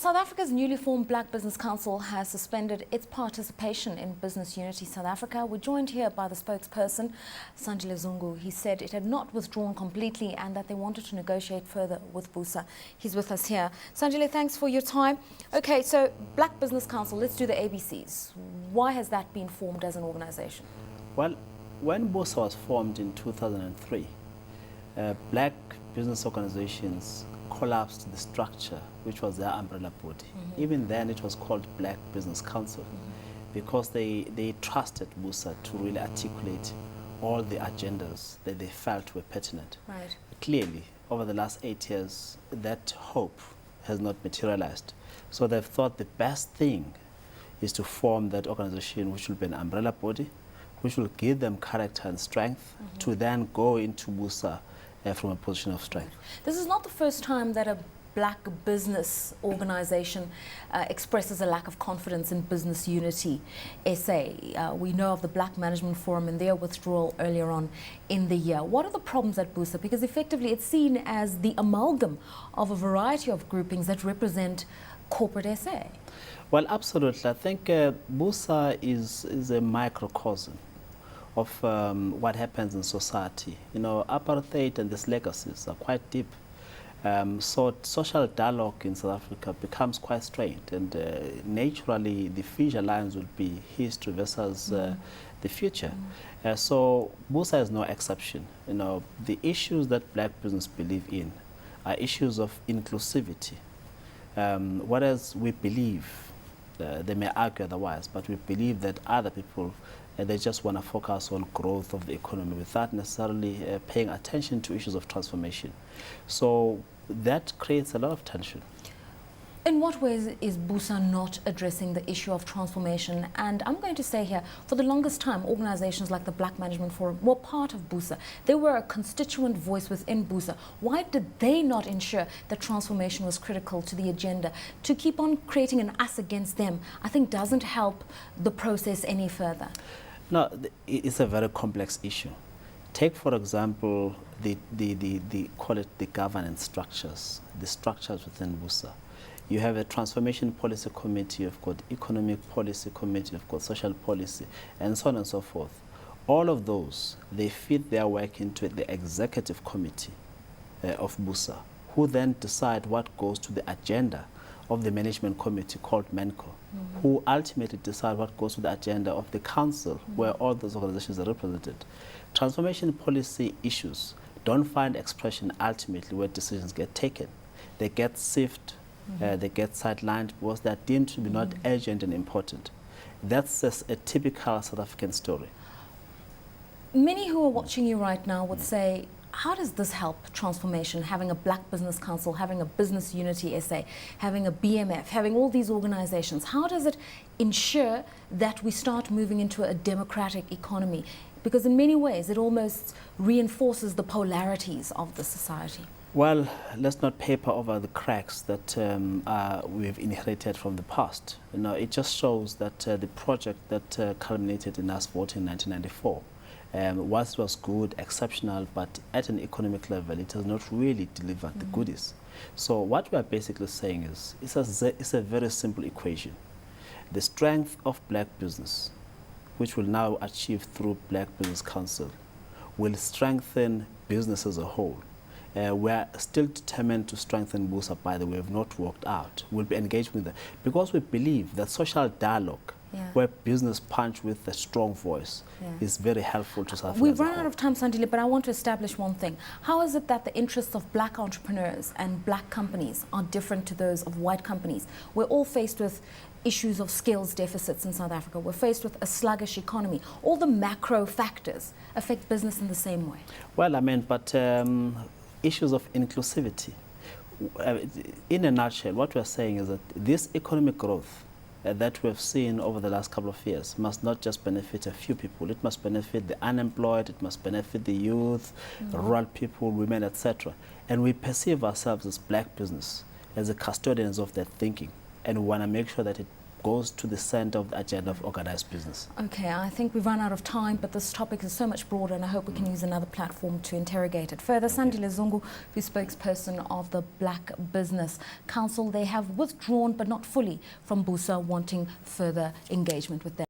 South Africa's newly formed Black Business Council has suspended its participation in Business Unity South Africa. We're joined here by the spokesperson, Sandile Zungu. He said it had not withdrawn completely and that they wanted to negotiate further with Busa. He's with us here. Sandile, thanks for your time. Okay, so Black Business Council, let's do the ABCs. Why has that been formed as an organization? Well, when Busa was formed in 2003, black business organizations collapsed the structure, which was their umbrella body. Even then, it was called Black Business Council because they trusted Busa to really articulate all the agendas that they felt were pertinent. Right. Clearly, over the last 8 years, that hope has not materialized. So they've thought the best thing is to form that organization, which will be an umbrella body, which will give them character and strength to then go into Busa from a position of strength. This is not the first time that a black business organization expresses a lack of confidence in Business Unity SA. We know of the Black Management Forum and their withdrawal earlier on in the year. What are the problems at Busa? Because effectively it's seen as the amalgam of a variety of groupings that represent corporate SA. Well, absolutely. I think Busa is a microcosm of what happens in society. You know, apartheid and its legacies are quite deep. So social dialogue in South Africa becomes quite strained, and naturally the future lines will be history versus the future. So Busa is no exception. You know, the issues that black business believe in are issues of inclusivity. Whereas we believe, they may argue otherwise, but we believe that other people they just want to focus on growth of the economy without necessarily paying attention to issues of transformation. So that creates a lot of tension. In what ways is Busa not addressing the issue of transformation? And I'm going to say here, for the longest time, organizations like the Black Management Forum were part of Busa. They were a constituent voice within Busa. Why did they not ensure that transformation was critical to the agenda? To keep on creating an us against them, I think doesn't help the process any further. No, it's a very complex issue. Take, for example, call it the governance structures, the structures within Busa. You have a transformation policy committee, you've got economic policy committee, you've got social policy, and so on and so forth. All of those, they feed their work into the executive committee of Busa, who then decide what goes to the agenda of the management committee called MENCO, who ultimately decide what goes to the agenda of the council, where all those organizations are represented. Transformation policy issues don't find expression ultimately where decisions get taken. They get sieved, they get sidelined because they're deemed to be not urgent and important. That's just a typical South African story. Many who are watching you right now would say, how does this help transformation, having a Black Business Council, having a Business Unity SA, having a BMF, having all these organizations? How does it ensure that we start moving into a democratic economy? Because in many ways, it almost reinforces the polarities of the society. Well, let's not paper over the cracks that we've inherited from the past. You know, it just shows that the project that culminated in us voting in 1994, whilst it was good, exceptional, but at an economic level, it has not really delivered the goodies. So what we are basically saying is, it's a very simple equation. The strength of black business, which will now achieve through Black Business Council, will strengthen business as a whole. We are still determined to strengthen Busa, by the way, we have not worked out. We'll be engaged with them because we believe that social dialogue, where business punch with a strong voice, is very helpful to South Africa. We've run out of time, Sandile, but I want to establish one thing. How is it that the interests of black entrepreneurs and black companies are different to those of white companies? We're all faced with issues of skills deficits in South Africa. We're faced with a sluggish economy. All the macro factors affect business in the same way. Well, I mean, but issues of inclusivity. In a nutshell, what we're saying is that this economic growth that we've seen over the last couple of years must not just benefit a few people. It must benefit the unemployed, it must benefit the youth, rural people, women, etc. And we perceive ourselves as black business, as the custodians of that thinking. And we want to make sure that it goes to the center of the agenda of organized business. Okay, I think we've run out of time, but this topic is so much broader, and I hope we can use another platform to interrogate it further. Sandile Zungu, who's spokesperson of the Black Business Council, they have withdrawn, but not fully, from Busa, wanting further engagement with them.